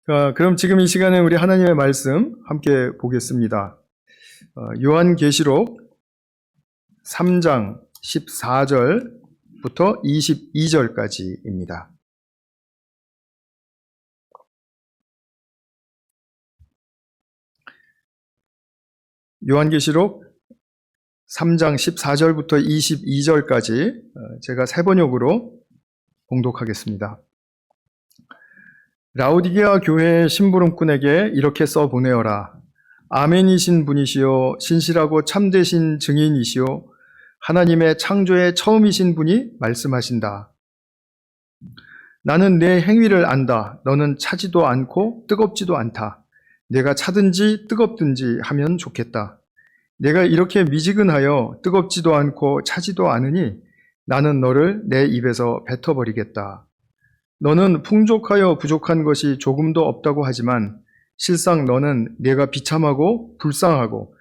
그럼 지금 이 시간에 우리 하나님의 말씀 함께 보겠습니다. 요한계시록 3장 14절부터 22절까지입니다. 요한계시록 3장 14절부터 22절까지 제가 세 번역으로 봉독하겠습니다. 라오디게아 교회의 심부름꾼에게 이렇게 써 보내어라. 아멘이신 분이시요 신실하고 참되신 증인이시요 하나님의 창조의 처음이신 분이 말씀하신다. 나는 내 행위를 안다. 너는 차지도 않고 뜨겁지도 않다. 내가 차든지 뜨겁든지 하면 좋겠다. 내가 이렇게 미지근하여 뜨겁지도 않고 차지도 않으니 나는 너를 내 입에서 뱉어버리겠다. 너는 풍족하여 부족한 것이 조금도 없다고 하지만 실상 너는 내가 비참하고 불쌍하고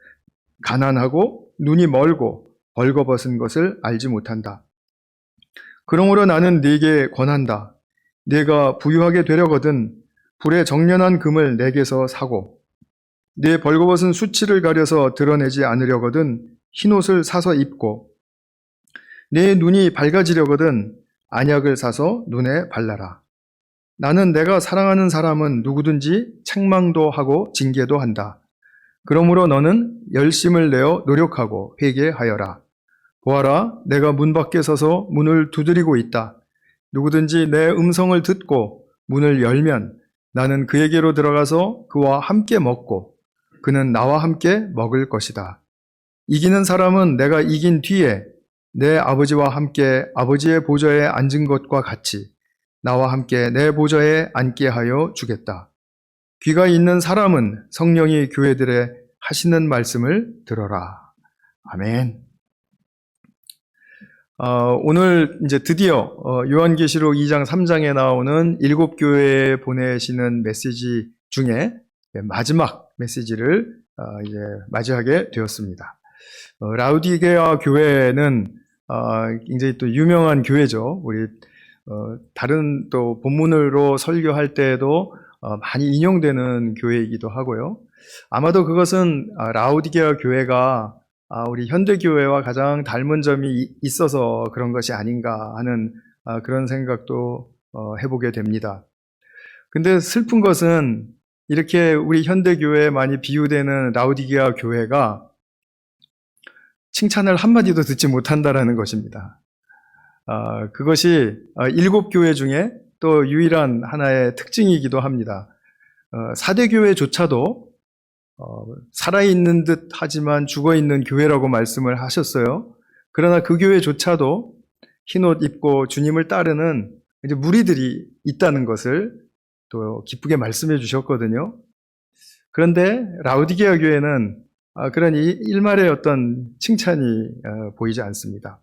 가난하고 눈이 멀고 벌거벗은 것을 알지 못한다. 그러므로 나는 네게 권한다. 네가 부유하게 되려거든 불에 정련한 금을 내게서 사고 네 벌거벗은 수치를 가려서 드러내지 않으려거든 흰옷을 사서 입고 네 눈이 밝아지려거든 안약을 사서 눈에 발라라. 나는 내가 사랑하는 사람은 누구든지 책망도 하고 징계도 한다. 그러므로 너는 열심을 내어 노력하고 회개하여라. 보아라, 내가 문 밖에 서서 문을 두드리고 있다. 누구든지 내 음성을 듣고 문을 열면 나는 그에게로 들어가서 그와 함께 먹고 그는 나와 함께 먹을 것이다. 이기는 사람은 내가 이긴 뒤에 내 아버지와 함께 아버지의 보좌에 앉은 것과 같이 나와 함께 내 보좌에 앉게 하여 주겠다. 귀가 있는 사람은 성령이 교회들에 하시는 말씀을 들어라. 아멘. 오늘 이제 드디어 요한계시록 2장 3장에 나오는 7교회에 보내시는 메시지 중에 마지막 메시지를 이제 맞이하게 되었습니다. 라오디게아 교회는 굉장히 또 유명한 교회죠. 우리 다른 또 본문으로 설교할 때에도 많이 인용되는 교회이기도 하고요. 아마도 그것은 라오디게아 교회가 우리 현대교회와 가장 닮은 점이 있어서 그런 것이 아닌가 하는 그런 생각도 해보게 됩니다. 근데 슬픈 것은 이렇게 우리 현대교회에 많이 비유되는 라오디게아 교회가 칭찬을 한마디도 듣지 못한다라는 것입니다. 그것이 7교회 중에 또 유일한 하나의 특징이기도 합니다. 4대 교회조차도 살아있는 듯 하지만 죽어있는 교회라고 말씀을 하셨어요. 그러나 그 교회조차도 흰옷 입고 주님을 따르는 이제 무리들이 있다는 것을 또 기쁘게 말씀해 주셨거든요. 그런데 라오디게아 교회는 그런 일말의 어떤 칭찬이 보이지 않습니다.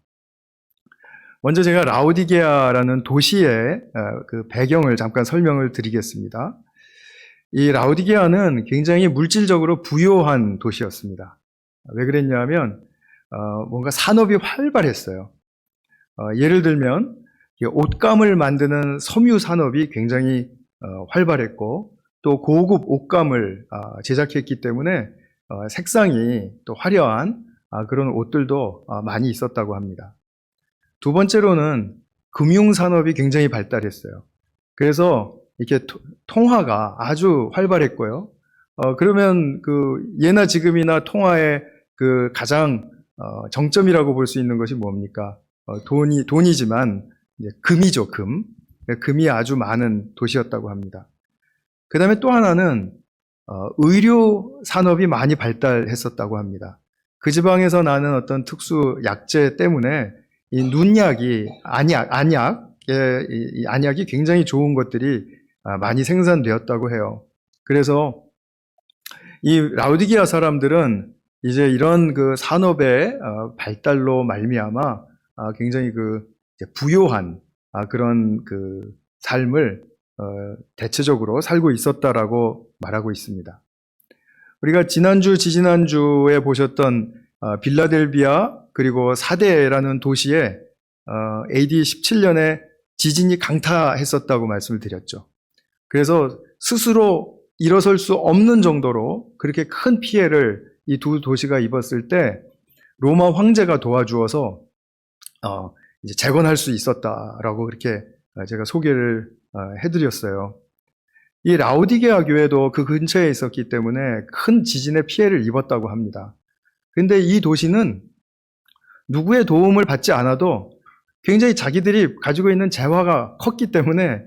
먼저 제가 라오디게아라는 도시의 그 배경을 잠깐 설명을 드리겠습니다. 이 라오디게아는 굉장히 물질적으로 부유한 도시였습니다. 왜 그랬냐면 뭔가 산업이 활발했어요. 예를 들면 옷감을 만드는 섬유 산업이 굉장히 활발했고 또 고급 옷감을 제작했기 때문에 색상이 또 화려한 그런 옷들도 많이 있었다고 합니다. 두 번째로는 금융산업이 굉장히 발달했어요. 그래서 이렇게 통화가 아주 활발했고요. 그러면 그 예나 지금이나 통화의 그 가장 정점이라고 볼 수 있는 것이 뭡니까? 돈이지만 금이죠, 금. 금이 아주 많은 도시였다고 합니다. 그 다음에 또 하나는 의료 산업이 많이 발달했었다고 합니다. 그 지방에서 나는 어떤 특수 약재 때문에 이 눈약이 안약이 굉장히 좋은 것들이 많이 생산되었다고 해요. 그래서 이 라오디게아 사람들은 이제 이런 그 산업의 발달로 말미암아 굉장히 그 부요한 그런 그 삶을 대체적으로 살고 있었다라고 말하고 있습니다. 우리가 지지난주에 보셨던 빌라델비아 그리고 사데라는 도시에 AD 17년에 지진이 강타했었다고 말씀을 드렸죠. 그래서 스스로 일어설 수 없는 정도로 그렇게 큰 피해를 이 두 도시가 입었을 때 로마 황제가 도와주어서 이제 재건할 수 있었다라고 그렇게 제가 소개를 해드렸어요. 이 라오디게아 교회도 그 근처에 있었기 때문에 큰 지진의 피해를 입었다고 합니다. 근데 이 도시는 누구의 도움을 받지 않아도 굉장히 자기들이 가지고 있는 재화가 컸기 때문에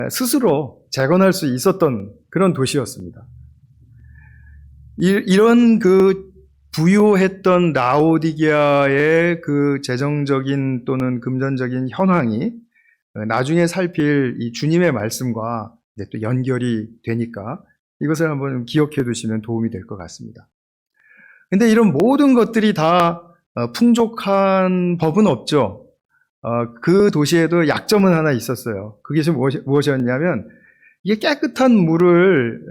스스로 재건할 수 있었던 그런 도시였습니다. 이런 그 부유했던 라오디게아의 그 재정적인 또는 금전적인 현황이 나중에 살필 이 주님의 말씀과 이제 또 연결이 되니까 이것을 한번 기억해 두시면 도움이 될 것 같습니다. 근데 이런 모든 것들이 다 풍족한 법은 없죠. 그 도시에도 약점은 하나 있었어요. 그게 무엇이었냐면 이게 깨끗한 물을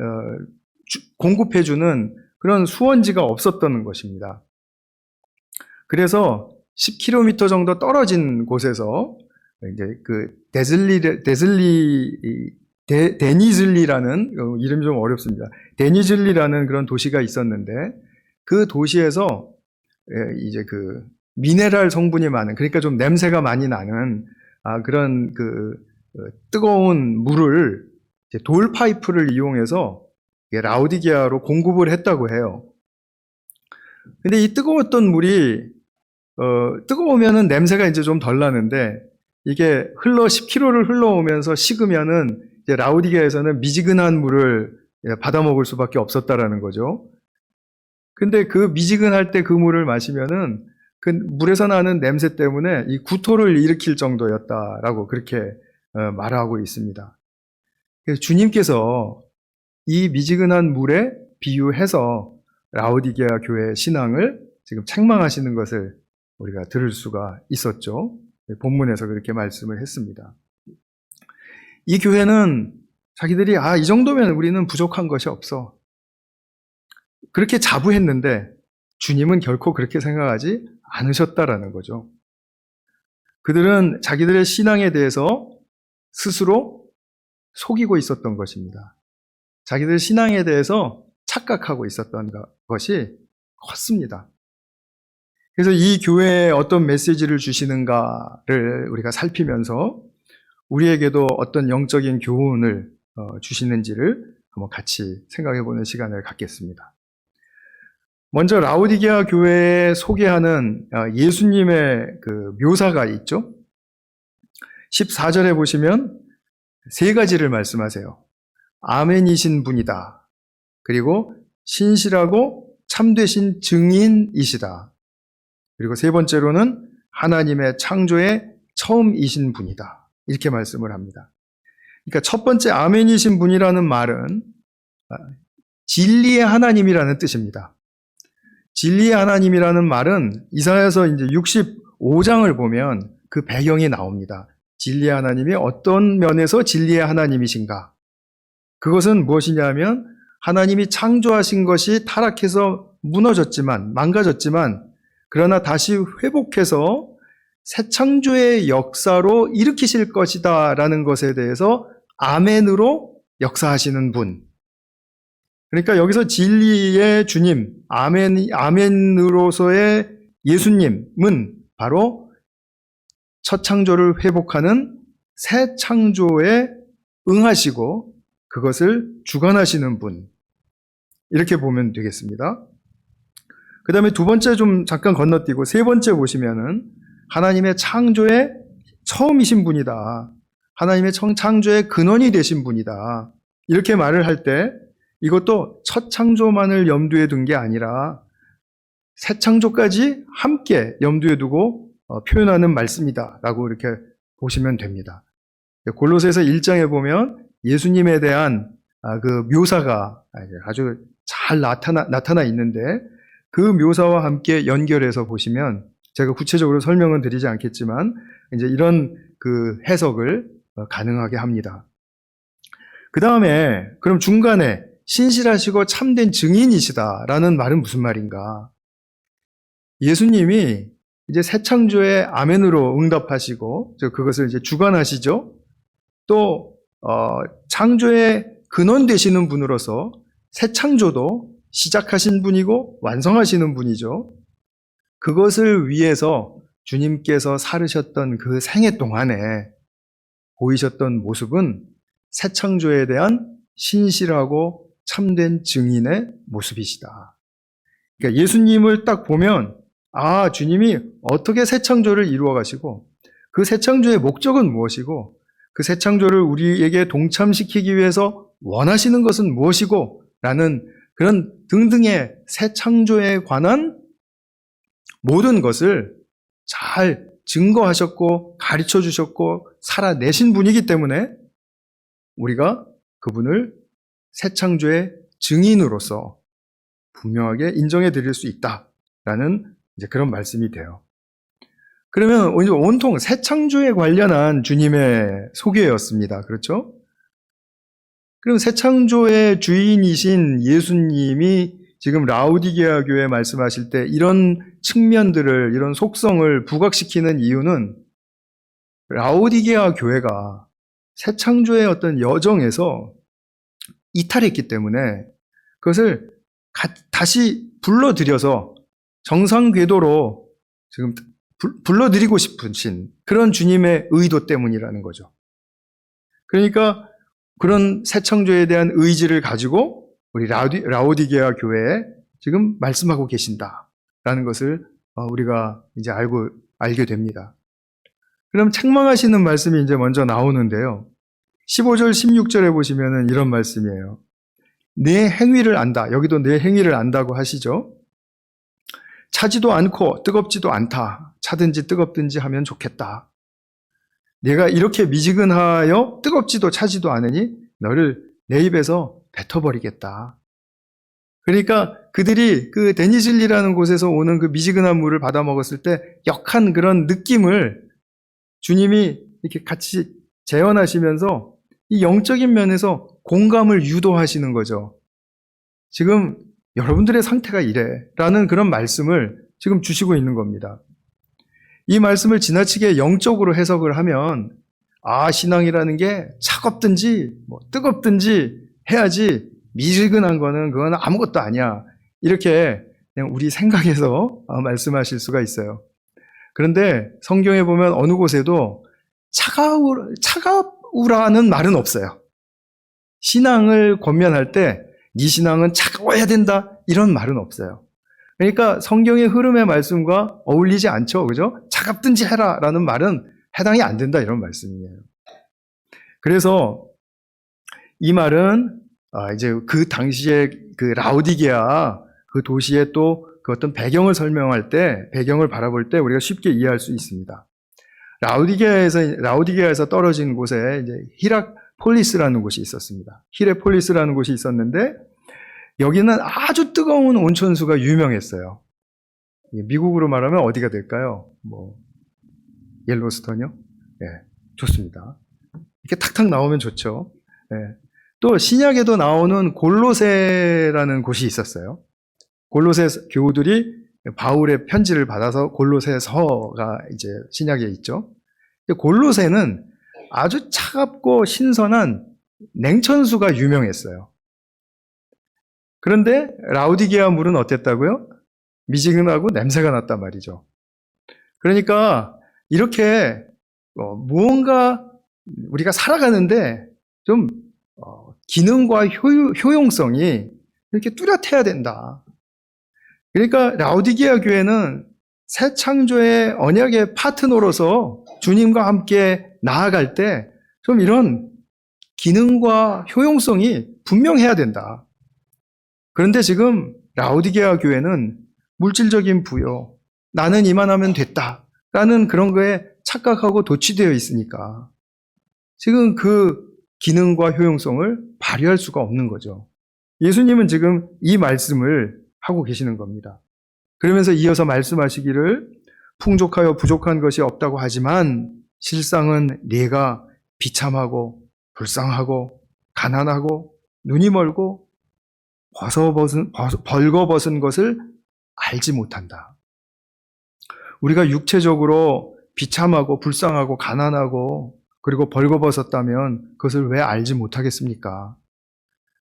공급해주는 그런 수원지가 없었던 것입니다. 그래서 10km 정도 떨어진 곳에서 이제 그 데니즐리라는 이름이 좀 어렵습니다. 데니즐리라는 그런 도시가 있었는데 그 도시에서 이제 그 미네랄 성분이 많은, 그러니까 좀 냄새가 많이 나는 그런 그 뜨거운 물을 돌 파이프를 이용해서 라오디게아로 공급을 했다고 해요. 근데 이 뜨거웠던 물이 뜨거우면은 냄새가 이제 좀 덜 나는데 이게 10km를 흘러오면서 식으면은 이제 라오디게아에서는 미지근한 물을 받아 먹을 수밖에 없었다라는 거죠. 근데 그 미지근할 때 그 물을 마시면은 그 물에서 나는 냄새 때문에 이 구토를 일으킬 정도였다라고 그렇게 말하고 있습니다. 그래서 주님께서 이 미지근한 물에 비유해서 라오디게아 교회의 신앙을 지금 책망하시는 것을 우리가 들을 수가 있었죠. 본문에서 그렇게 말씀을 했습니다. 이 교회는 자기들이 이 정도면 우리는 부족한 것이 없어, 그렇게 자부했는데 주님은 결코 그렇게 생각하지 않으셨다라는 거죠. 그들은 자기들의 신앙에 대해서 스스로 속이고 있었던 것입니다. 자기들 신앙에 대해서 착각하고 있었던 것이 컸습니다. 그래서 이 교회에 어떤 메시지를 주시는가를 우리가 살피면서 우리에게도 어떤 영적인 교훈을 주시는지를 한번 같이 생각해보는 시간을 갖겠습니다. 먼저 라오디게아 교회에 소개하는 예수님의 그 묘사가 있죠. 14절에 보시면 세 가지를 말씀하세요. 아멘이신 분이다. 그리고 신실하고 참되신 증인이시다. 그리고 세 번째로는 하나님의 창조의 처음이신 분이다. 이렇게 말씀을 합니다. 그러니까 첫 번째 아멘이신 분이라는 말은 진리의 하나님이라는 뜻입니다. 진리의 하나님이라는 말은 이사야서 이제 65장을 보면 그 배경이 나옵니다. 진리의 하나님이 어떤 면에서 진리의 하나님이신가? 그것은 무엇이냐면 하나님이 창조하신 것이 타락해서 무너졌지만, 망가졌지만, 그러나 다시 회복해서 새 창조의 역사로 일으키실 것이다 라는 것에 대해서 아멘으로 역사하시는 분. 그러니까 여기서 진리의 주님, 아멘으로서의 예수님은 바로 첫 창조를 회복하는 새 창조에 응하시고 그것을 주관하시는 분. 이렇게 보면 되겠습니다. 그 다음에 두 번째 좀 잠깐 건너뛰고 세 번째 보시면은 하나님의 창조의 처음이신 분이다. 하나님의 창조의 근원이 되신 분이다. 이렇게 말을 할 때 이것도 첫 창조만을 염두에 둔 게 아니라 새 창조까지 함께 염두에 두고 표현하는 말씀이다 라고 이렇게 보시면 됩니다. 골로새서 1장에 보면 예수님에 대한 그 묘사가 아주 잘 나타나 있는데 그 묘사와 함께 연결해서 보시면 제가 구체적으로 설명은 드리지 않겠지만 이제 이런 그 해석을 가능하게 합니다. 그 다음에 그럼 중간에 신실하시고 참된 증인이시다라는 말은 무슨 말인가? 예수님이 이제 새 창조의 아멘으로 응답하시고 그것을 이제 주관하시죠. 또 창조의 근원 되시는 분으로서 새 창조도 시작하신 분이고 완성하시는 분이죠. 그것을 위해서 주님께서 살으셨던 그 생애 동안에 보이셨던 모습은 새 창조에 대한 신실하고 참된 증인의 모습이시다. 그러니까 예수님을 딱 보면 주님이 어떻게 새 창조를 이루어 가시고 그 새 창조의 목적은 무엇이고 그 새 창조를 우리에게 동참시키기 위해서 원하시는 것은 무엇이고 라는 그런 등등의 새 창조에 관한 모든 것을 잘 증거하셨고 가르쳐 주셨고 살아내신 분이기 때문에 우리가 그분을 새 창조의 증인으로서 분명하게 인정해 드릴 수 있다라는 이제 그런 말씀이 돼요. 그러면 온통 새 창조에 관련한 주님의 소개였습니다. 그렇죠? 그럼 새 창조의 주인이신 예수님이 지금 라오디게아 교회 말씀하실 때 이런 측면들을, 이런 속성을 부각시키는 이유는 라오디게아 교회가 새 창조의 어떤 여정에서 이탈했기 때문에 그것을 다시 불러들여서 정상 궤도로 지금 불러들이고 싶으신 그런 주님의 의도 때문이라는 거죠. 그러니까 그런 새 창조에 대한 의지를 가지고 우리 라오디게아 교회에 지금 말씀하고 계신다라는 것을 우리가 이제 알게 됩니다. 그럼 책망하시는 말씀이 이제 먼저 나오는데요. 15절, 16절에 보시면은 이런 말씀이에요. 내 행위를 안다. 여기도 내 행위를 안다고 하시죠. 차지도 않고 뜨겁지도 않다. 차든지 뜨겁든지 하면 좋겠다. 내가 이렇게 미지근하여 뜨겁지도 차지도 않으니 너를 내 입에서 뱉어버리겠다. 그러니까 그들이 그 데니실리라는 곳에서 오는 그 미지근한 물을 받아 먹었을 때 역한 그런 느낌을 주님이 이렇게 같이 재현하시면서 이 영적인 면에서 공감을 유도하시는 거죠. 지금 여러분들의 상태가 이래 라는 그런 말씀을 지금 주시고 있는 겁니다. 이 말씀을 지나치게 영적으로 해석을 하면 신앙이라는 게 차갑든지 뜨겁든지 해야지 미지근한 거는 그건 아무것도 아니야. 이렇게 그냥 우리 생각에서 말씀하실 수가 있어요. 그런데 성경에 보면 어느 곳에도 차가우라는 말은 없어요. 신앙을 권면할 때 네 신앙은 차가워야 된다 이런 말은 없어요. 그러니까 성경의 흐름의 말씀과 어울리지 않죠. 그죠? 차갑든지 해라 라는 말은 해당이 안 된다 이런 말씀이에요. 그래서 이 말은 이제 그 당시에 그 라오디게아 그 도시의 또 그 어떤 배경을 설명할 때, 배경을 바라볼 때 우리가 쉽게 이해할 수 있습니다. 라오디게아에서 떨어진 곳에 이제 히라폴리스라는 곳이 있었습니다. 히레폴리스라는 곳이 있었는데 여기는 아주 뜨거운 온천수가 유명했어요. 미국으로 말하면 어디가 될까요? 옐로스톤이요? 네, 좋습니다. 이렇게 탁탁 나오면 좋죠. 네. 또 신약에도 나오는 골로새라는 곳이 있었어요. 골로새 교우들이 바울의 편지를 받아서 골로새서가 이제 신약에 있죠. 골로새는 아주 차갑고 신선한 냉천수가 유명했어요. 그런데 라오디게아 물은 어땠다고요? 미지근하고 냄새가 났단 말이죠. 그러니까 이렇게 무언가 우리가 살아가는데 좀 기능과 효용성이 이렇게 뚜렷해야 된다. 그러니까 라오디게아 교회는 새 창조의 언약의 파트너로서 주님과 함께 나아갈 때 좀 이런 기능과 효용성이 분명해야 된다. 그런데 지금 라오디게아 교회는 물질적인 부여, 나는 이만하면 됐다라는 그런 거에 착각하고 도취되어 있으니까 지금 그 기능과 효용성을 발휘할 수가 없는 거죠. 예수님은 지금 이 말씀을 하고 계시는 겁니다. 그러면서 이어서 말씀하시기를 풍족하여 부족한 것이 없다고 하지만 실상은 네가 비참하고 불쌍하고 가난하고 눈이 멀고 벌거벗은 것을 알지 못한다. 우리가 육체적으로 비참하고 불쌍하고 가난하고 그리고 벌거벗었다면 그것을 왜 알지 못하겠습니까?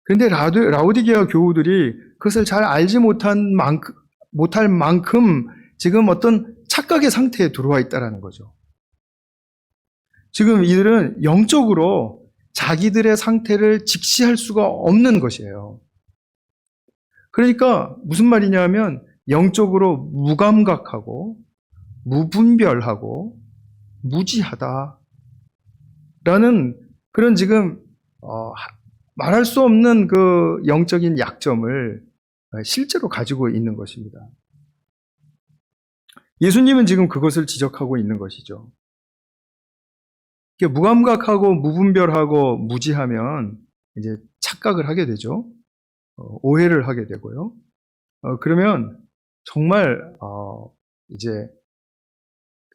그런데 라오디게아 교우들이 그것을 잘 알지 못할 만큼 지금 어떤 착각의 상태에 들어와 있다는 거죠. 지금 이들은 영적으로 자기들의 상태를 직시할 수가 없는 것이에요. 그러니까 무슨 말이냐면 영적으로 무감각하고 무분별하고 무지하다라는 그런 지금 말할 수 없는 그 영적인 약점을 실제로 가지고 있는 것입니다. 예수님은 지금 그것을 지적하고 있는 것이죠. 무감각하고 무분별하고 무지하면 이제 착각을 하게 되죠. 오해를 하게 되고요. 그러면 정말 이제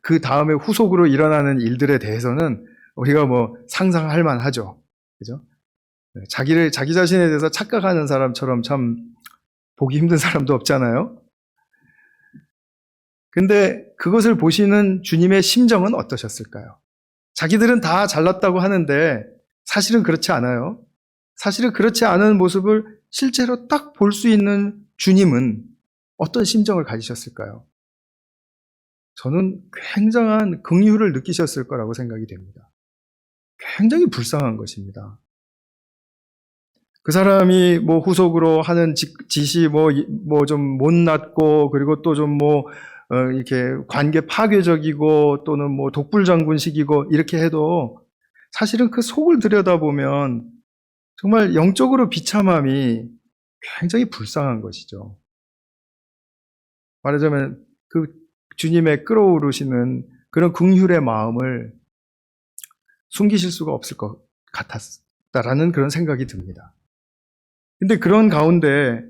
그 다음에 후속으로 일어나는 일들에 대해서는 우리가 뭐 상상할 만하죠. 그죠? 자기 자신에 대해서 착각하는 사람처럼 참 보기 힘든 사람도 없잖아요. 근데 그것을 보시는 주님의 심정은 어떠셨을까요? 자기들은 다 잘났다고 하는데 사실은 그렇지 않아요. 사실은 그렇지 않은 모습을 실제로 딱 볼 수 있는 주님은 어떤 심정을 가지셨을까요? 저는 굉장한 긍휼을 느끼셨을 거라고 생각이 됩니다. 굉장히 불쌍한 것입니다. 그 사람이 뭐 후속으로 하는 짓이 뭐 좀 못났고, 그리고 또 좀 이렇게 관계 파괴적이고, 또는 뭐 독불장군식이고, 이렇게 해도 사실은 그 속을 들여다보면 정말 영적으로 비참함이 굉장히 불쌍한 것이죠. 말하자면 그 주님의 끌어오르시는 그런 긍휼의 마음을 숨기실 수가 없을 것 같았다라는 그런 생각이 듭니다. 근데 그런 가운데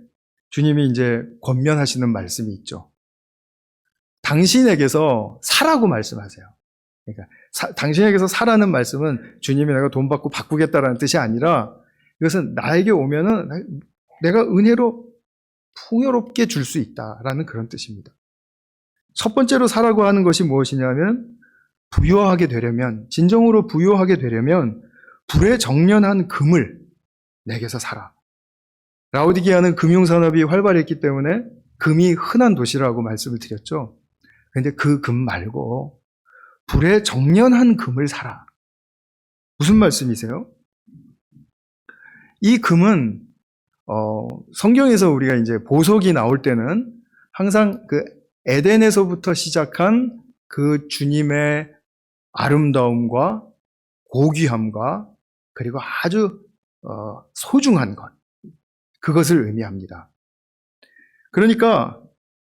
주님이 이제 권면하시는 말씀이 있죠. 당신에게서 사라고 말씀하세요. 그러니까 당신에게서 사라는 말씀은 주님이 내가 돈 받고 바꾸겠다라는 뜻이 아니라 이것은 나에게 오면은 내가 은혜로 풍요롭게 줄 수 있다라는 그런 뜻입니다. 첫 번째로 사라고 하는 것이 무엇이냐면 부유하게 되려면, 진정으로 부유하게 되려면 불에 정련한 금을 내게서 사라. 라오디게아는 금융산업이 활발했기 때문에 금이 흔한 도시라고 말씀을 드렸죠. 그런데 그 금 말고 불에 정련한 금을 사라. 무슨 말씀이세요? 이 금은 성경에서 우리가 이제 보석이 나올 때는 항상 그 에덴에서부터 시작한 그 주님의 아름다움과 고귀함과 그리고 아주 소중한 것, 그것을 의미합니다. 그러니까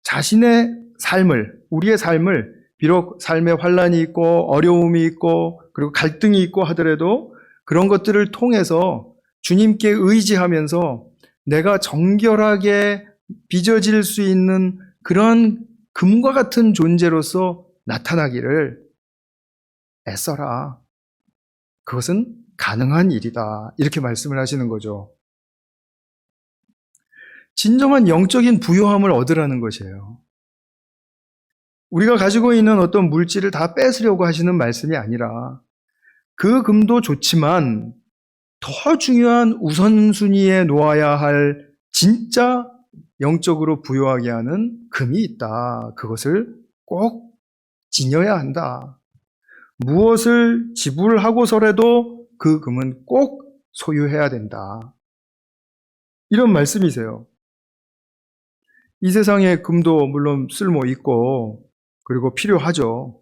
자신의 삶을, 우리의 삶을 비록 삶에 환난이 있고 어려움이 있고 그리고 갈등이 있고 하더라도 그런 것들을 통해서 주님께 의지하면서 내가 정결하게 빚어질 수 있는 그런 금과 같은 존재로서 나타나기를 애써라. 그것은 가능한 일이다. 이렇게 말씀을 하시는 거죠. 진정한 영적인 부유함을 얻으라는 것이에요. 우리가 가지고 있는 어떤 물질을 다 뺏으려고 하시는 말씀이 아니라 그 금도 좋지만 더 중요한 우선순위에 놓아야 할 진짜 영적으로 부유하게 하는 금이 있다. 그것을 꼭 지녀야 한다. 무엇을 지불하고서라도 그 금은 꼭 소유해야 된다. 이런 말씀이세요. 이 세상에 금도 물론 쓸모 있고 그리고 필요하죠.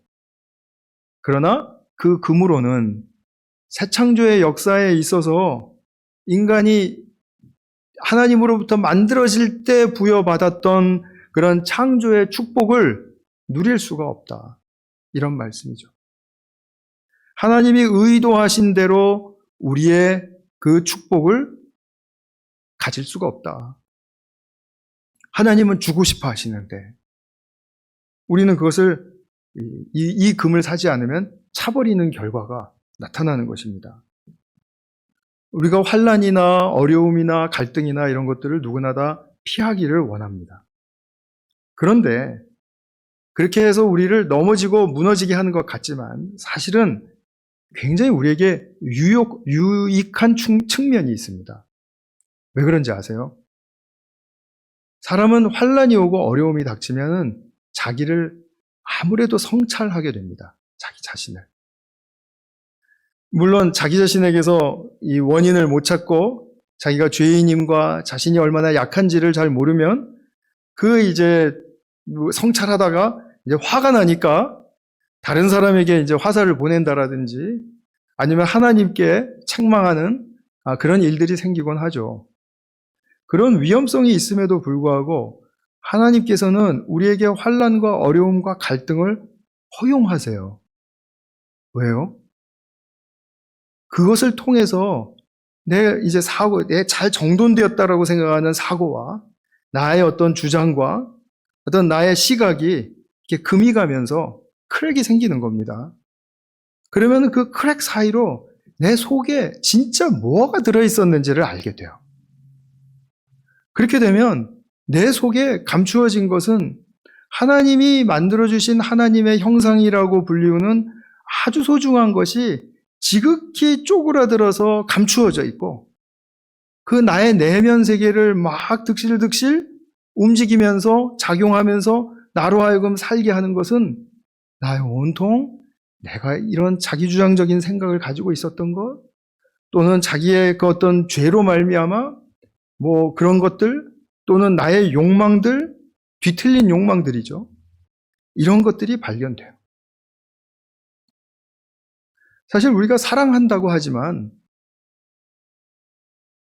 그러나 그 금으로는 새 창조의 역사에 있어서 인간이 하나님으로부터 만들어질 때 부여받았던 그런 창조의 축복을 누릴 수가 없다. 이런 말씀이죠. 하나님이 의도하신 대로 우리의 그 축복을 가질 수가 없다. 하나님은 주고 싶어 하시는데 우리는 그것을 이 금을 사지 않으면 차버리는 결과가 나타나는 것입니다. 우리가 환난이나 어려움이나 갈등이나 이런 것들을 누구나 다 피하기를 원합니다. 그런데 그렇게 해서 우리를 넘어지고 무너지게 하는 것 같지만 사실은 굉장히 우리에게 유익한 측면이 있습니다. 왜 그런지 아세요? 사람은 환란이 오고 어려움이 닥치면은 자기를 아무래도 성찰하게 됩니다. 자기 자신을. 물론 자기 자신에게서 이 원인을 못 찾고 자기가 죄인임과 자신이 얼마나 약한지를 잘 모르면 이제 성찰하다가 이제 화가 나니까 다른 사람에게 이제 화살을 보낸다라든지 아니면 하나님께 책망하는 그런 일들이 생기곤 하죠. 그런 위험성이 있음에도 불구하고 하나님께서는 우리에게 환난과 어려움과 갈등을 허용하세요. 왜요? 그것을 통해서 내 잘 정돈되었다라고 생각하는 사고와 나의 어떤 주장과 어떤 나의 시각이 이렇게 금이 가면서 크랙이 생기는 겁니다. 그러면 그 크랙 사이로 내 속에 진짜 뭐가 들어있었는지를 알게 돼요. 그렇게 되면 내 속에 감추어진 것은 하나님이 만들어주신 하나님의 형상이라고 불리우는 아주 소중한 것이 지극히 쪼그라들어서 감추어져 있고 그 나의 내면 세계를 막 득실득실 움직이면서 작용하면서 나로 하여금 살게 하는 것은 나의 온통 내가 이런 자기주장적인 생각을 가지고 있었던 것 또는 자기의 그 어떤 죄로 말미암아 뭐 그런 것들 또는 나의 욕망들 뒤틀린 욕망들이죠. 이런 것들이 발견돼요. 사실 우리가 사랑한다고 하지만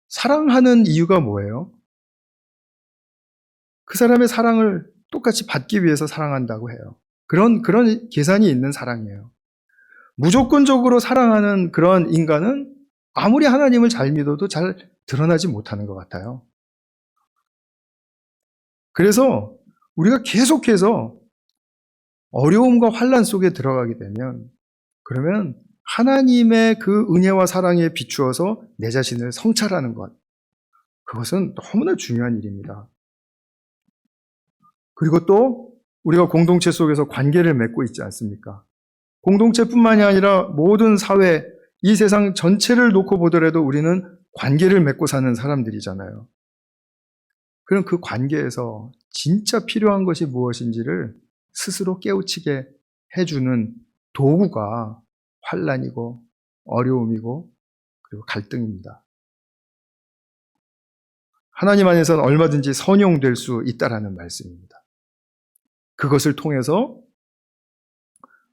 사랑하는 이유가 뭐예요? 그 사람의 사랑을 똑같이 받기 위해서 사랑한다고 해요. 그런 계산이 있는 사랑이에요. 무조건적으로 사랑하는 그런 인간은 아무리 하나님을 잘 믿어도 잘 드러나지 못하는 것 같아요. 그래서 우리가 계속해서 어려움과 환난 속에 들어가게 되면 그러면 하나님의 그 은혜와 사랑에 비추어서 내 자신을 성찰하는 것. 그것은 너무나 중요한 일입니다. 그리고 또 우리가 공동체 속에서 관계를 맺고 있지 않습니까? 공동체뿐만이 아니라 모든 사회, 이 세상 전체를 놓고 보더라도 우리는 관계를 맺고 사는 사람들이잖아요. 그럼 그 관계에서 진짜 필요한 것이 무엇인지를 스스로 깨우치게 해주는 도구가 환난이고 어려움이고 그리고 갈등입니다. 하나님 안에서는 얼마든지 선용될 수 있다라는 말씀입니다. 그것을 통해서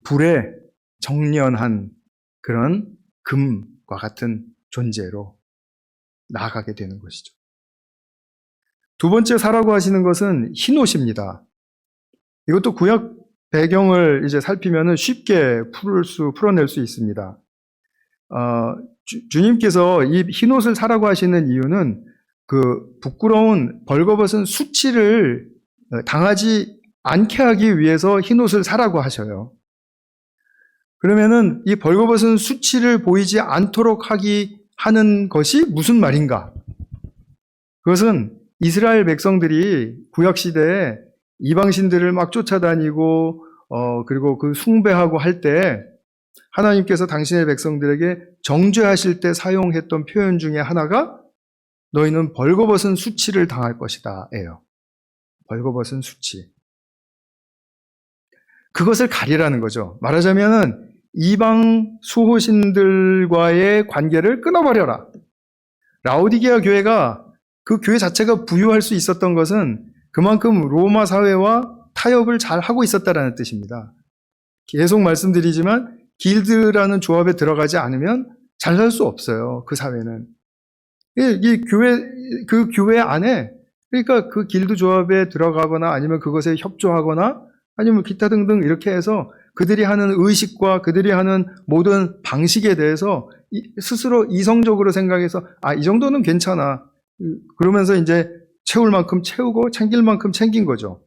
불에 정련한 그런 금과 같은 존재로 나아가게 되는 것이죠. 두 번째 사라고 하시는 것은 흰옷입니다. 이것도 구약 배경을 이제 살피면 쉽게 풀어낼 수 있습니다. 주님께서 이 흰옷을 사라고 하시는 이유는 그 부끄러운 벌거벗은 수치를 당하지 않게 하기 위해서 흰옷을 사라고 하셔요. 그러면은 이 벌거벗은 수치를 보이지 않도록 하는 것이 무슨 말인가? 그것은 이스라엘 백성들이 구약 시대에 이방신들을 막 쫓아다니고 그리고 그 숭배하고 할 때 하나님께서 당신의 백성들에게 정죄하실 때 사용했던 표현 중에 하나가 너희는 벌거벗은 수치를 당할 것이다 예요. 벌거벗은 수치. 그것을 가리라는 거죠. 말하자면은 이방 수호신들과의 관계를 끊어버려라. 라오디게아 교회가 그 교회 자체가 부유할 수 있었던 것은 그만큼 로마 사회와 타협을 잘 하고 있었다라는 뜻입니다. 계속 말씀드리지만 길드라는 조합에 들어가지 않으면 잘 살 수 없어요. 그 사회는. 그 교회 안에 그러니까 그 길드 조합에 들어가거나 아니면 그것에 협조하거나 아니면 기타 등등 이렇게 해서 그들이 하는 의식과 그들이 하는 모든 방식에 대해서 스스로 이성적으로 생각해서 이 정도는 괜찮아. 그러면서 이제 채울 만큼 채우고 챙길 만큼 챙긴 거죠.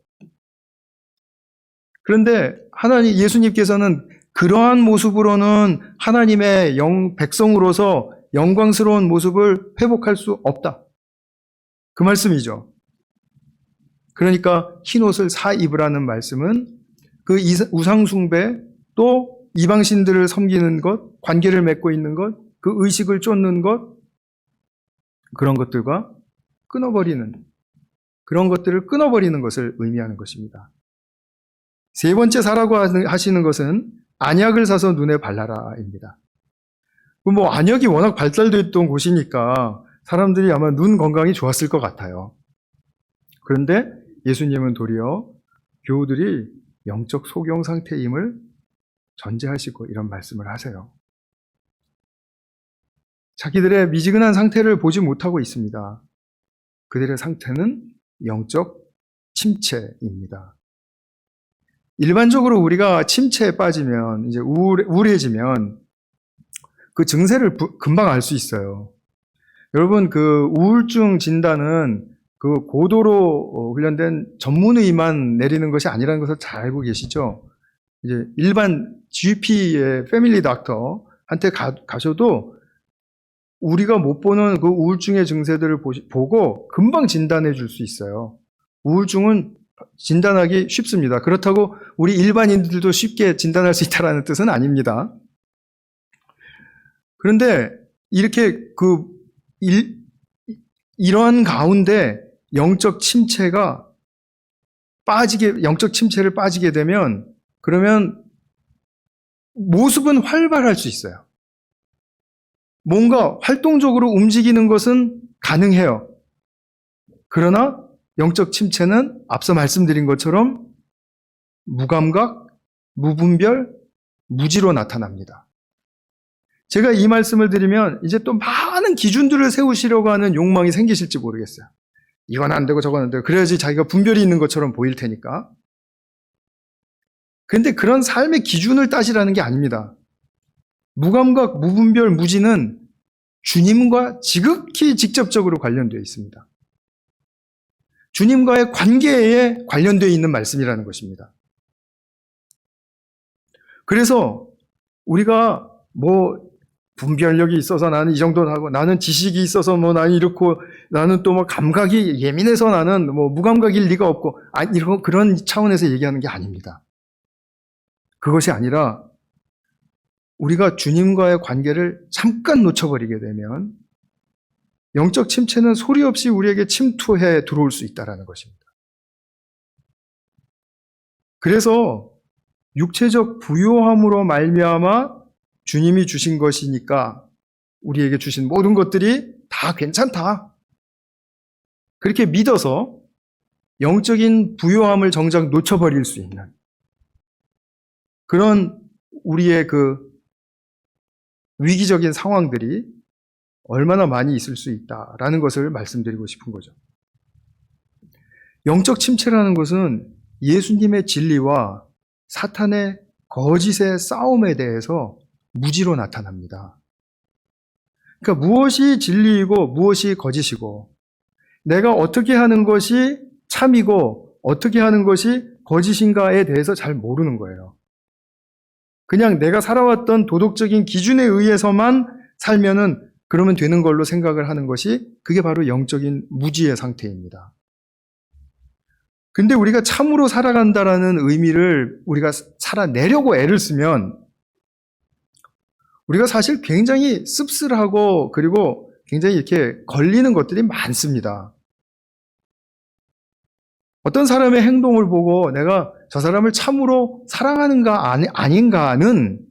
그런데 예수님께서는 그러한 모습으로는 하나님의 백성으로서 영광스러운 모습을 회복할 수 없다. 그 말씀이죠. 그러니까 흰옷을 사 입으라는 말씀은 그 우상숭배 또 이방신들을 섬기는 것, 관계를 맺고 있는 것, 그 의식을 쫓는 것, 그런 것들과 그런 것들을 끊어버리는 것을 의미하는 것입니다. 세 번째 사라고 하시는 것은 안약을 사서 눈에 발라라입니다. 뭐 안약이 워낙 발달되어 있던 곳이니까 사람들이 아마 눈 건강이 좋았을 것 같아요. 그런데 예수님은 도리어 교우들이 영적 소경 상태임을 전제하시고 이런 말씀을 하세요. 자기들의 미지근한 상태를 보지 못하고 있습니다. 그들의 상태는 영적 침체입니다. 일반적으로 우리가 침체에 빠지면, 이제 우울해지면 그 증세를 금방 알 수 있어요. 여러분, 그 우울증 진단은 그 고도로 훈련된 전문의만 내리는 것이 아니라는 것을 잘 알고 계시죠? 이제 일반 GP의 패밀리 닥터한테 가셔도 우리가 못 보는 그 우울증의 증세들을 보고 금방 진단해 줄 수 있어요. 우울증은 진단하기 쉽습니다. 그렇다고 우리 일반인들도 쉽게 진단할 수 있다는 뜻은 아닙니다. 그런데 이렇게 이러한 가운데 영적 침체를 빠지게 되면, 그러면 모습은 활발할 수 있어요. 뭔가 활동적으로 움직이는 것은 가능해요. 그러나 영적 침체는 앞서 말씀드린 것처럼 무감각, 무분별, 무지로 나타납니다. 제가 이 말씀을 드리면 이제 또 많은 기준들을 세우시려고 하는 욕망이 생기실지 모르겠어요. 이건 안 되고 저건 안 되고, 그래야지 자기가 분별이 있는 것처럼 보일 테니까. 그런데 그런 삶의 기준을 따지라는 게 아닙니다. 무감각, 무분별, 무지는 주님과 지극히 직접적으로 관련되어 있습니다. 주님과의 관계에 관련되어 있는 말씀이라는 것입니다. 그래서 우리가 분별력이 있어서 나는 이 정도는 하고, 나는 지식이 있어서 나는 이렇고, 나는 또 감각이 예민해서 나는 무감각일 리가 없고, 그런 차원에서 얘기하는 게 아닙니다. 그것이 아니라 우리가 주님과의 관계를 잠깐 놓쳐버리게 되면 영적 침체는 소리 없이 우리에게 침투해 들어올 수 있다는 것입니다. 그래서 육체적 부요함으로 말미암아 주님이 주신 것이니까 우리에게 주신 모든 것들이 다 괜찮다, 그렇게 믿어서 영적인 부요함을 정작 놓쳐버릴 수 있는 그런 우리의 그 위기적인 상황들이 얼마나 많이 있을 수 있다라는 것을 말씀드리고 싶은 거죠. 영적 침체라는 것은 예수님의 진리와 사탄의 거짓의 싸움에 대해서 무지로 나타납니다. 그러니까 무엇이 진리이고 무엇이 거짓이고, 내가 어떻게 하는 것이 참이고 어떻게 하는 것이 거짓인가에 대해서 잘 모르는 거예요. 그냥 내가 살아왔던 도덕적인 기준에 의해서만 살면은 그러면 되는 걸로 생각을 하는 것이, 그게 바로 영적인 무지의 상태입니다. 근데 우리가 참으로 살아간다라는 의미를 우리가 살아내려고 애를 쓰면 우리가 사실 굉장히 씁쓸하고, 그리고 굉장히 이렇게 걸리는 것들이 많습니다. 어떤 사람의 행동을 보고 내가 저 사람을 참으로 사랑하는가 아닌가는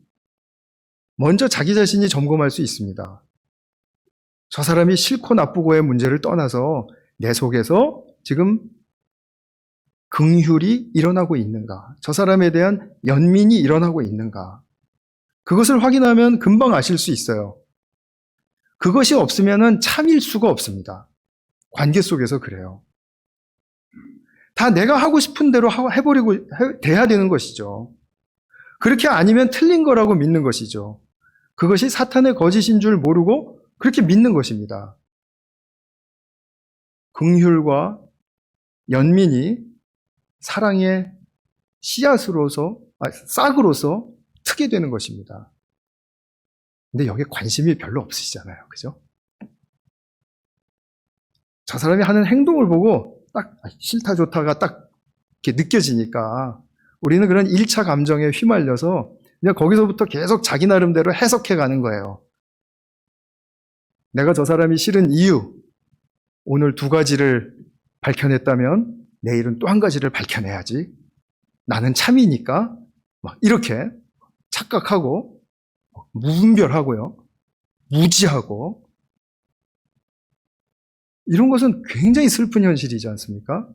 먼저 자기 자신이 점검할 수 있습니다. 저 사람이 싫고 나쁘고의 문제를 떠나서 내 속에서 지금 긍휼이 일어나고 있는가, 저 사람에 대한 연민이 일어나고 있는가, 그것을 확인하면 금방 아실 수 있어요. 그것이 없으면 참일 수가 없습니다. 관계 속에서 그래요. 다 내가 하고 싶은 대로 돼야 되는 것이죠. 그렇게 아니면 틀린 거라고 믿는 것이죠. 그것이 사탄의 거짓인 줄 모르고 그렇게 믿는 것입니다. 긍휼과 연민이 사랑의 싹으로서 트게 되는 것입니다. 근데 여기에 관심이 별로 없으시잖아요. 그죠? 저 사람이 하는 행동을 보고 딱 싫다 좋다가 딱 이렇게 느껴지니까 우리는 그런 1차 감정에 휘말려서 그냥 거기서부터 계속 자기 나름대로 해석해 가는 거예요. 내가 저 사람이 싫은 이유, 오늘 두 가지를 밝혀냈다면 내일은 또 한 가지를 밝혀내야지. 나는 참이니까 막 이렇게 착각하고 무분별하고요. 무지하고 이런 것은 굉장히 슬픈 현실이지 않습니까?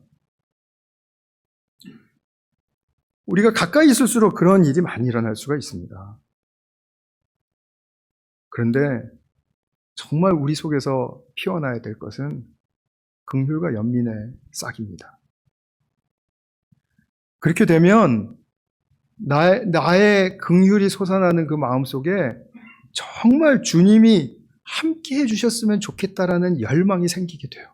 우리가 가까이 있을수록 그런 일이 많이 일어날 수가 있습니다. 그런데 정말 우리 속에서 피어나야 될 것은 긍휼과 연민의 싹입니다. 그렇게 되면 나의 긍휼이 솟아나는 그 마음속에 정말 주님이 함께 해주셨으면 좋겠다라는 열망이 생기게 돼요.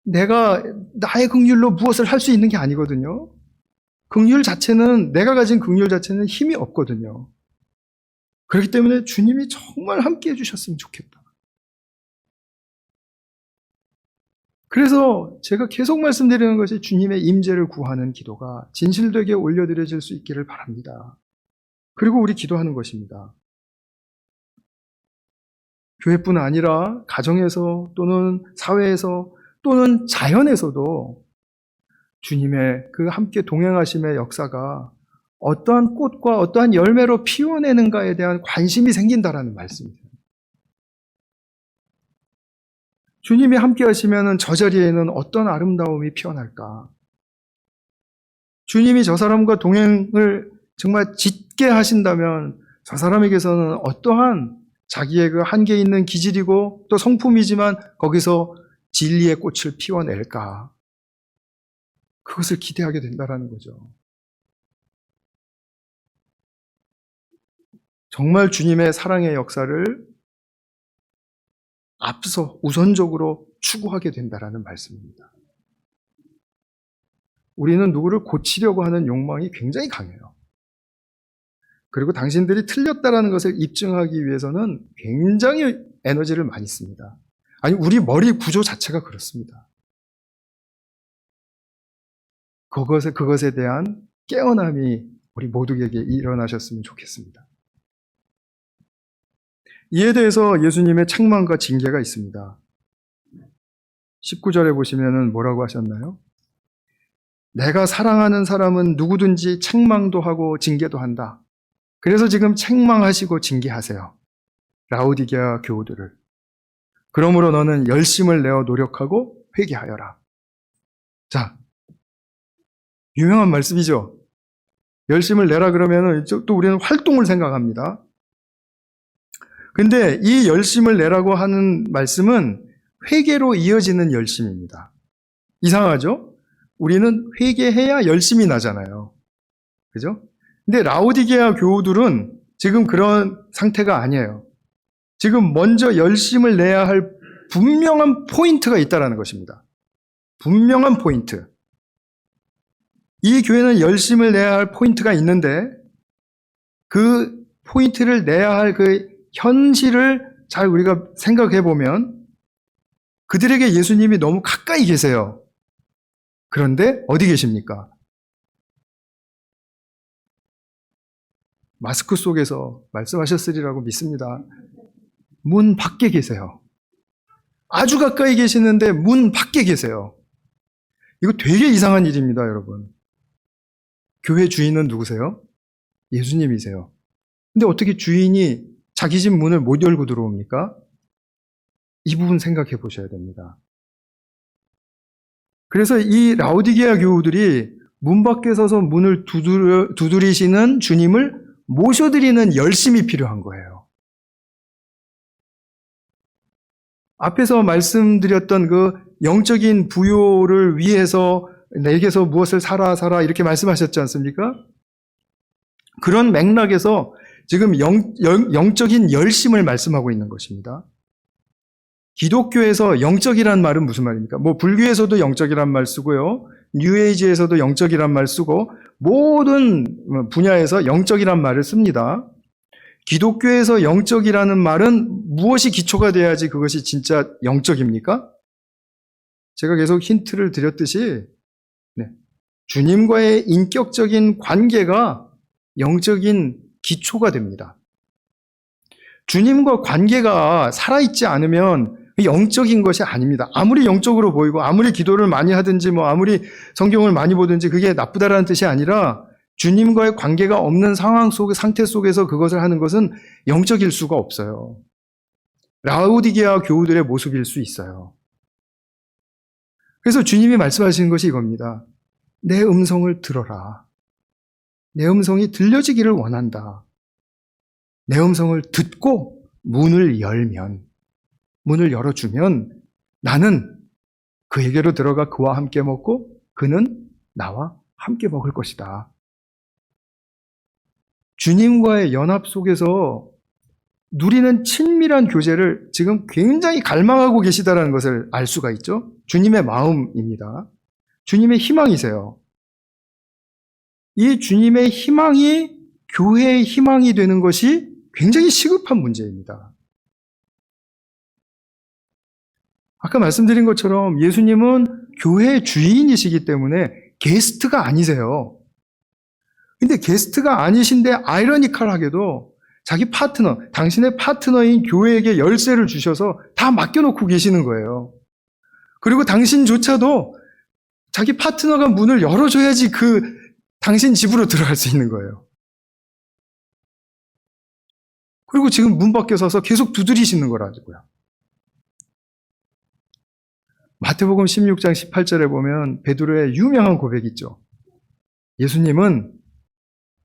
내가 나의 긍휼로 무엇을 할 수 있는 게 아니거든요. 긍휼 자체는, 내가 가진 긍휼 자체는 힘이 없거든요. 그렇기 때문에 주님이 정말 함께 해주셨으면 좋겠다. 그래서 제가 계속 말씀드리는 것이 주님의 임재를 구하는 기도가 진실되게 올려드려질 수 있기를 바랍니다. 그리고 우리 기도하는 것입니다. 교회뿐 아니라 가정에서 또는 사회에서 또는 자연에서도 주님의 그 함께 동행하심의 역사가 어떠한 꽃과 어떠한 열매로 피워내는가에 대한 관심이 생긴다라는 말씀이에요. 주님이 함께 하시면 저 자리에는 어떤 아름다움이 피어날까? 주님이 저 사람과 동행을 정말 짙게 하신다면 저 사람에게서는 어떠한 자기의 그 한계 있는 기질이고 또 성품이지만 거기서 진리의 꽃을 피워낼까? 그것을 기대하게 된다는 거죠. 정말 주님의 사랑의 역사를 앞서 우선적으로 추구하게 된다는 말씀입니다. 우리는 누구를 고치려고 하는 욕망이 굉장히 강해요. 그리고 당신들이 틀렸다라는 것을 입증하기 위해서는 굉장히 에너지를 많이 씁니다. 아니, 우리 머리 구조 자체가 그렇습니다. 그것에 대한 깨어남이 우리 모두에게 일어나셨으면 좋겠습니다. 이에 대해서 예수님의 책망과 징계가 있습니다. 19절에 보시면 뭐라고 하셨나요? 내가 사랑하는 사람은 누구든지 책망도 하고 징계도 한다. 그래서 지금 책망하시고 징계하세요. 라오디게아 교우들을. 그러므로 너는 열심을 내어 노력하고 회개하여라. 자, 유명한 말씀이죠. 열심을 내라 그러면 또 우리는 활동을 생각합니다. 근데 이 열심을 내라고 하는 말씀은 회개로 이어지는 열심입니다. 이상하죠? 우리는 회개해야 열심이 나잖아요. 그죠? 근데 라오디게아 교우들은 지금 그런 상태가 아니에요. 지금 먼저 열심을 내야 할 분명한 포인트가 있다는 것입니다. 분명한 포인트. 이 교회는 열심을 내야 할 포인트가 있는데 그 포인트를 내야 할 그 현실을 잘 우리가 생각해 보면 그들에게 예수님이 너무 가까이 계세요. 그런데 어디 계십니까? 마스크 속에서 말씀하셨으리라고 믿습니다. 문 밖에 계세요. 아주 가까이 계시는데 문 밖에 계세요. 이거 되게 이상한 일입니다, 여러분. 교회 주인은 누구세요? 예수님이세요. 근데 어떻게 주인이 자기 집 문을 못 열고 들어옵니까? 이 부분 생각해 보셔야 됩니다. 그래서 이 라오디게아 교우들이 문 밖에 서서 문을 두드리시는 주님을 모셔드리는 열심이 필요한 거예요. 앞에서 말씀드렸던 그 영적인 부요를 위해서 내게서 무엇을 사라 이렇게 말씀하셨지 않습니까? 그런 맥락에서 지금 영적인 열심을 말씀하고 있는 것입니다. 기독교에서 영적이란 말은 무슨 말입니까? 불교에서도 영적이란 말 쓰고요. 뉴에이지에서도 영적이란 말 쓰고 모든 분야에서 영적이란 말을 씁니다. 기독교에서 영적이라는 말은 무엇이 기초가 돼야지 그것이 진짜 영적입니까? 제가 계속 힌트를 드렸듯이 주님과의 인격적인 관계가 영적인 기초가 됩니다. 주님과 관계가 살아있지 않으면 영적인 것이 아닙니다. 아무리 영적으로 보이고 아무리 기도를 많이 하든지 아무리 성경을 많이 보든지 그게 나쁘다라는 뜻이 아니라 주님과의 관계가 없는 상태 속에서 그것을 하는 것은 영적일 수가 없어요. 라오디게아 교우들의 모습일 수 있어요. 그래서 주님이 말씀하시는 것이 이겁니다. 내 음성을 들어라. 내 음성이 들려지기를 원한다. 내 음성을 듣고 문을 열어주면 나는 그에게로 들어가 그와 함께 먹고 그는 나와 함께 먹을 것이다. 주님과의 연합 속에서 누리는 친밀한 교제를 지금 굉장히 갈망하고 계시다는 것을 알 수가 있죠. 주님의 마음입니다. 주님의 희망이세요. 이 주님의 희망이 교회의 희망이 되는 것이 굉장히 시급한 문제입니다. 아까 말씀드린 것처럼 예수님은 교회의 주인이시기 때문에 게스트가 아니세요. 근데 게스트가 아니신데 아이러니컬하게도 자기 파트너, 당신의 파트너인 교회에게 열쇠를 주셔서 다 맡겨놓고 계시는 거예요. 그리고 당신조차도 자기 파트너가 문을 열어줘야지 당신 집으로 들어갈 수 있는 거예요. 그리고 지금 문 밖에 서서 계속 두드리시는 거라고요. 마태복음 16장 18절에 보면 베드로의 유명한 고백이 있죠. 예수님은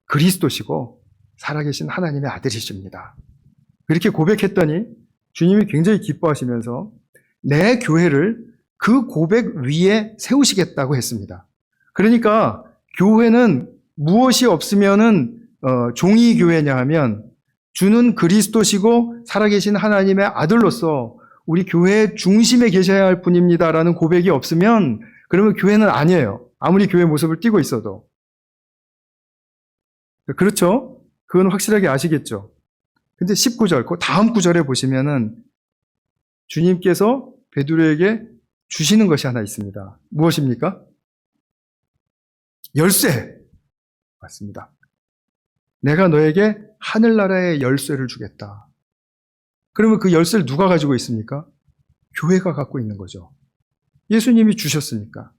그리스도시고 살아계신 하나님의 아들이십니다. 그렇게 고백했더니 주님이 굉장히 기뻐하시면서 내 교회를 그 고백 위에 세우시겠다고 했습니다. 그러니까 교회는 무엇이 없으면은 종이 교회냐 하면 주는 그리스도시고 살아계신 하나님의 아들로서 우리 교회의 중심에 계셔야 할 분입니다라는 고백이 없으면 그러면 교회는 아니에요. 아무리 교회 모습을 띠고 있어도. 그렇죠? 그건 확실하게 아시겠죠? 근데 19절, 그 다음 구절에 보시면은 주님께서 베드로에게 주시는 것이 하나 있습니다. 무엇입니까? 열쇠! 맞습니다. 내가 너에게 하늘나라의 열쇠를 주겠다. 그러면 그 열쇠를 누가 가지고 있습니까? 교회가 갖고 있는 거죠. 예수님이 주셨으니까.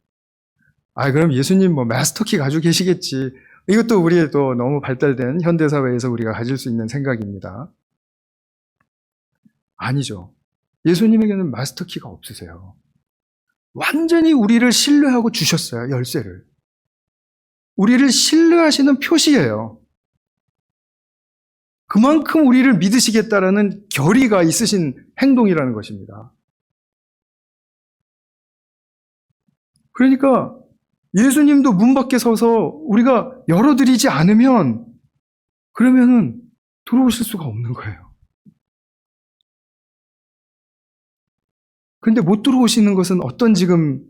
그럼 예수님 마스터키 가지고 계시겠지. 이것도 우리의 또 너무 발달된 현대사회에서 우리가 가질 수 있는 생각입니다. 아니죠. 예수님에게는 마스터키가 없으세요. 완전히 우리를 신뢰하고 주셨어요, 열쇠를. 우리를 신뢰하시는 표시예요. 그만큼 우리를 믿으시겠다라는 결의가 있으신 행동이라는 것입니다. 그러니까 예수님도 문 밖에 서서 우리가 열어드리지 않으면 그러면은 들어오실 수가 없는 거예요. 그런데 못 들어오시는 것은 어떤 지금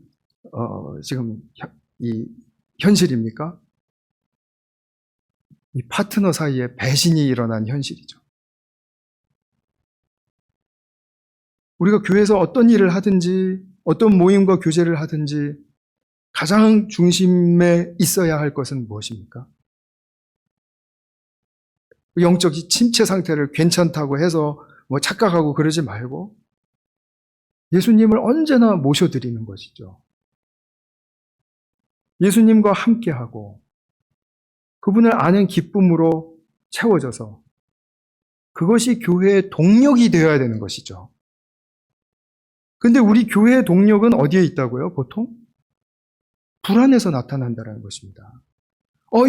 이 현실입니까? 이 파트너 사이에 배신이 일어난 현실이죠. 우리가 교회에서 어떤 일을 하든지 어떤 모임과 교제를 하든지 가장 중심에 있어야 할 것은 무엇입니까? 영적 침체 상태를 괜찮다고 해서 착각하고 그러지 말고 예수님을 언제나 모셔드리는 것이죠. 예수님과 함께하고 그분을 아는 기쁨으로 채워져서 그것이 교회의 동력이 되어야 되는 것이죠. 근데 우리 교회의 동력은 어디에 있다고요? 보통? 불안에서 나타난다는 것입니다.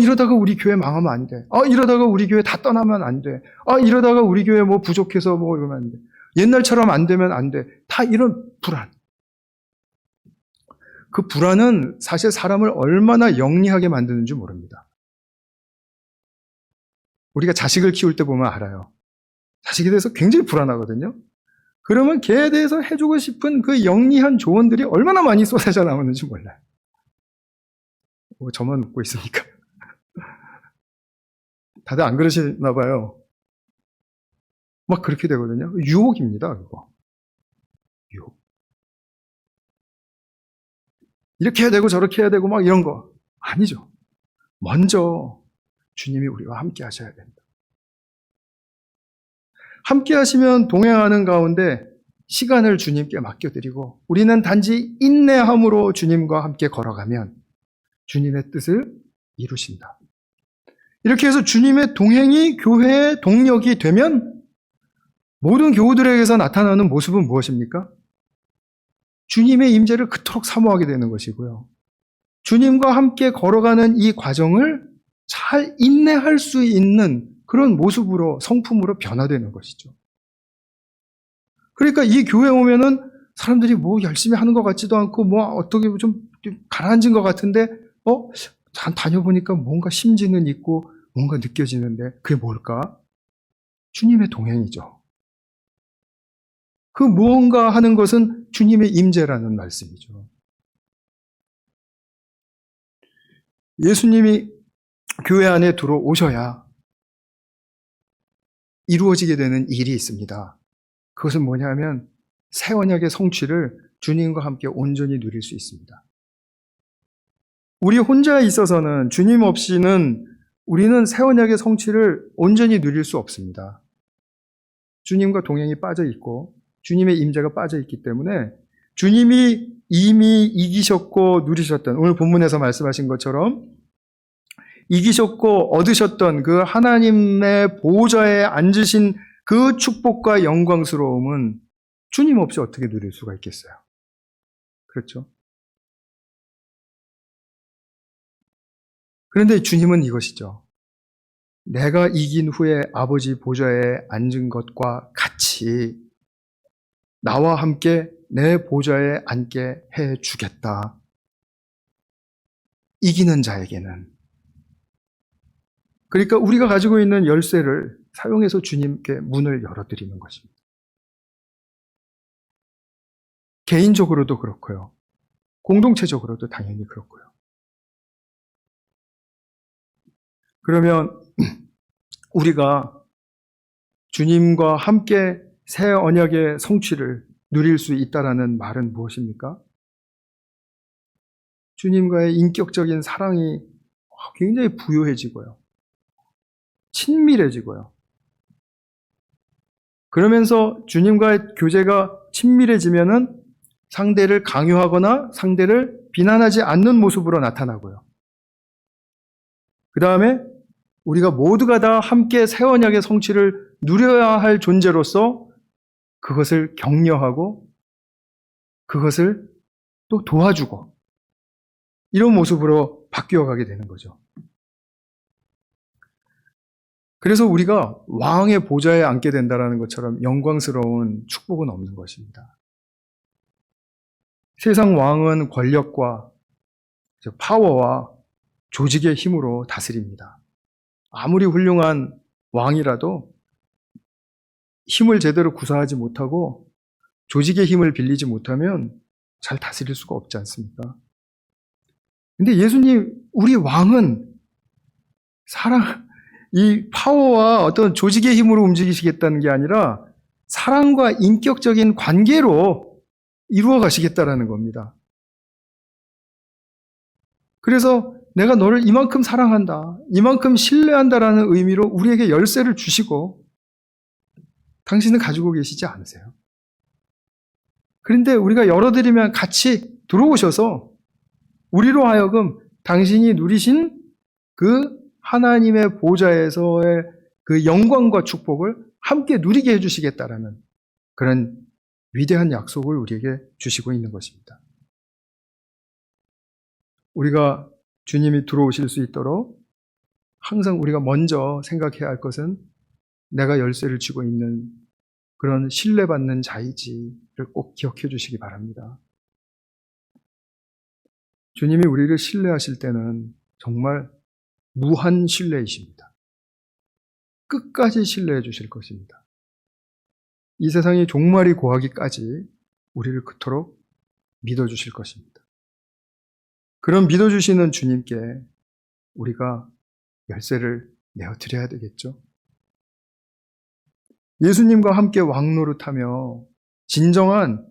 이러다가 우리 교회 망하면 안 돼. 이러다가 우리 교회 다 떠나면 안 돼. 이러다가 우리 교회 부족해서 이러면 안 돼. 옛날처럼 안 되면 안 돼. 다 이런 불안. 그 불안은 사실 사람을 얼마나 영리하게 만드는지 모릅니다. 우리가 자식을 키울 때 보면 알아요. 자식에 대해서 굉장히 불안하거든요. 그러면 걔에 대해서 해주고 싶은 그 영리한 조언들이 얼마나 많이 쏟아져 나오는지 몰라요. 저만 웃고 있으니까. 다들 안 그러시나 봐요. 막 그렇게 되거든요. 유혹입니다, 그거. 유혹. 이렇게 해야 되고 저렇게 해야 되고 막 이런 거. 아니죠. 먼저 주님이 우리와 함께 하셔야 된다. 함께 하시면 동행하는 가운데 시간을 주님께 맡겨드리고 우리는 단지 인내함으로 주님과 함께 걸어가면 주님의 뜻을 이루신다. 이렇게 해서 주님의 동행이 교회의 동력이 되면 모든 교우들에게서 나타나는 모습은 무엇입니까? 주님의 임재를 그토록 사모하게 되는 것이고요. 주님과 함께 걸어가는 이 과정을 잘 인내할 수 있는 그런 모습으로, 성품으로 변화되는 것이죠. 그러니까 이 교회에 오면은 사람들이 뭐 열심히 하는 것 같지도 않고 뭐 어떻게 좀 가라앉은 것 같은데 다녀보니까 뭔가 심지는 있고 뭔가 느껴지는데 그게 뭘까? 주님의 동행이죠. 그 무언가 하는 것은 주님의 임재라는 말씀이죠. 예수님이 교회 안에 들어오셔야 이루어지게 되는 일이 있습니다. 그것은 뭐냐면 새 언약의 성취를 주님과 함께 온전히 누릴 수 있습니다. 우리 혼자 있어서는 주님 없이는 우리는 새 언약의 성취를 온전히 누릴 수 없습니다. 주님과 동행이 빠져 있고 주님의 임재가 빠져 있기 때문에 주님이 이미 이기셨고 누리셨던 오늘 본문에서 말씀하신 것처럼 이기셨고 얻으셨던 그 하나님의 보좌에 앉으신 그 축복과 영광스러움은 주님 없이 어떻게 누릴 수가 있겠어요? 그렇죠? 그런데 주님은 이것이죠. 내가 이긴 후에 아버지 보좌에 앉은 것과 같이 나와 함께 내 보좌에 앉게 해 주겠다. 이기는 자에게는. 그러니까 우리가 가지고 있는 열쇠를 사용해서 주님께 문을 열어드리는 것입니다. 개인적으로도 그렇고요. 공동체적으로도 당연히 그렇고요. 그러면 우리가 주님과 함께 새 언약의 성취를 누릴 수 있다라는 말은 무엇입니까? 주님과의 인격적인 사랑이 굉장히 부유해지고요. 친밀해지고요. 그러면서 주님과의 교제가 친밀해지면은 상대를 강요하거나 상대를 비난하지 않는 모습으로 나타나고요. 그 다음에 우리가 모두가 다 함께 새 언약의 성취를 누려야 할 존재로서 그것을 격려하고 그것을 또 도와주고 이런 모습으로 바뀌어가게 되는 거죠. 그래서 우리가 왕의 보좌에 앉게 된다는 것처럼 영광스러운 축복은 없는 것입니다. 세상 왕은 권력과 파워와 조직의 힘으로 다스립니다. 아무리 훌륭한 왕이라도 힘을 제대로 구사하지 못하고 조직의 힘을 빌리지 못하면 잘 다스릴 수가 없지 않습니까? 근데 예수님, 우리 왕은 이 파워와 어떤 조직의 힘으로 움직이시겠다는 게 아니라 사랑과 인격적인 관계로 이루어 가시겠다라는 겁니다. 그래서 내가 너를 이만큼 사랑한다, 이만큼 신뢰한다라는 의미로 우리에게 열쇠를 주시고 당신은 가지고 계시지 않으세요? 그런데 우리가 열어드리면 같이 들어오셔서 우리로 하여금 당신이 누리신 그 하나님의 보좌에서의 그 영광과 축복을 함께 누리게 해주시겠다라는 그런 위대한 약속을 우리에게 주시고 있는 것입니다. 우리가 주님이 들어오실 수 있도록 항상 우리가 먼저 생각해야 할 것은 내가 열쇠를 쥐고 있는 그런 신뢰받는 자이지를 꼭 기억해 주시기 바랍니다. 주님이 우리를 신뢰하실 때는 정말 무한 신뢰이십니다. 끝까지 신뢰해 주실 것입니다. 이 세상이 종말이 고하기까지 우리를 그토록 믿어주실 것입니다. 그런 믿어주시는 주님께 우리가 열쇠를 내어드려야 되겠죠. 예수님과 함께 왕노릇하며 진정한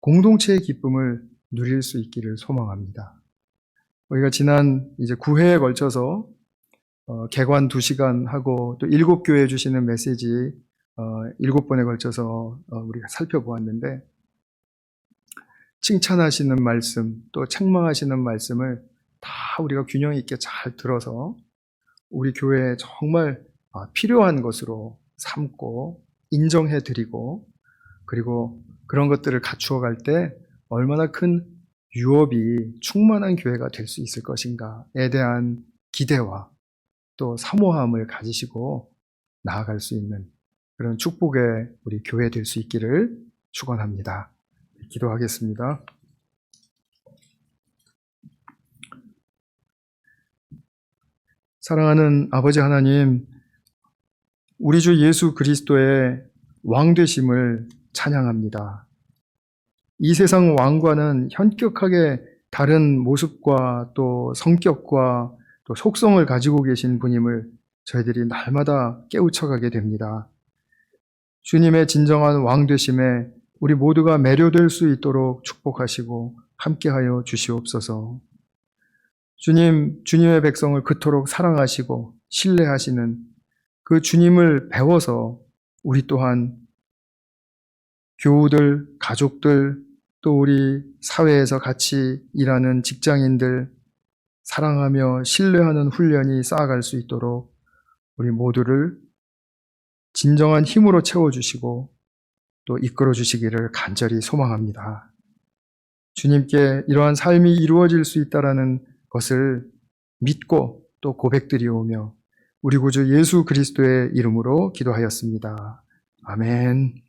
공동체의 기쁨을 누릴 수 있기를 소망합니다. 우리가 지난 이제 9회에 걸쳐서 개관 2시간 하고 또 7교회 주시는 메시지 7번에 걸쳐서 우리가 살펴보았는데, 칭찬하시는 말씀 또 책망하시는 말씀을 다 우리가 균형 있게 잘 들어서 우리 교회에 정말 필요한 것으로 삼고 인정해드리고, 그리고 그런 것들을 갖추어 갈 때 얼마나 큰 유업이 충만한 교회가 될 수 있을 것인가에 대한 기대와 또 사모함을 가지시고 나아갈 수 있는 그런 축복의 우리 교회 될 수 있기를 축원합니다. 기도하겠습니다. 사랑하는 아버지 하나님, 우리 주 예수 그리스도의 왕 되심을 찬양합니다. 이 세상 왕과는 현격하게 다른 모습과 또 성격과 또 속성을 가지고 계신 분임을 저희들이 날마다 깨우쳐가게 됩니다. 주님의 진정한 왕 되심에 우리 모두가 매료될 수 있도록 축복하시고 함께하여 주시옵소서. 주님, 주님의 백성을 그토록 사랑하시고 신뢰하시는 그 주님을 배워서 우리 또한 교우들, 가족들, 또 우리 사회에서 같이 일하는 직장인들 사랑하며 신뢰하는 훈련이 쌓아갈 수 있도록 우리 모두를 진정한 힘으로 채워주시고 또 이끌어 주시기를 간절히 소망합니다. 주님께 이러한 삶이 이루어질 수 있다는 것을 믿고 또 고백드리오며 우리 구주 예수 그리스도의 이름으로 기도하였습니다. 아멘.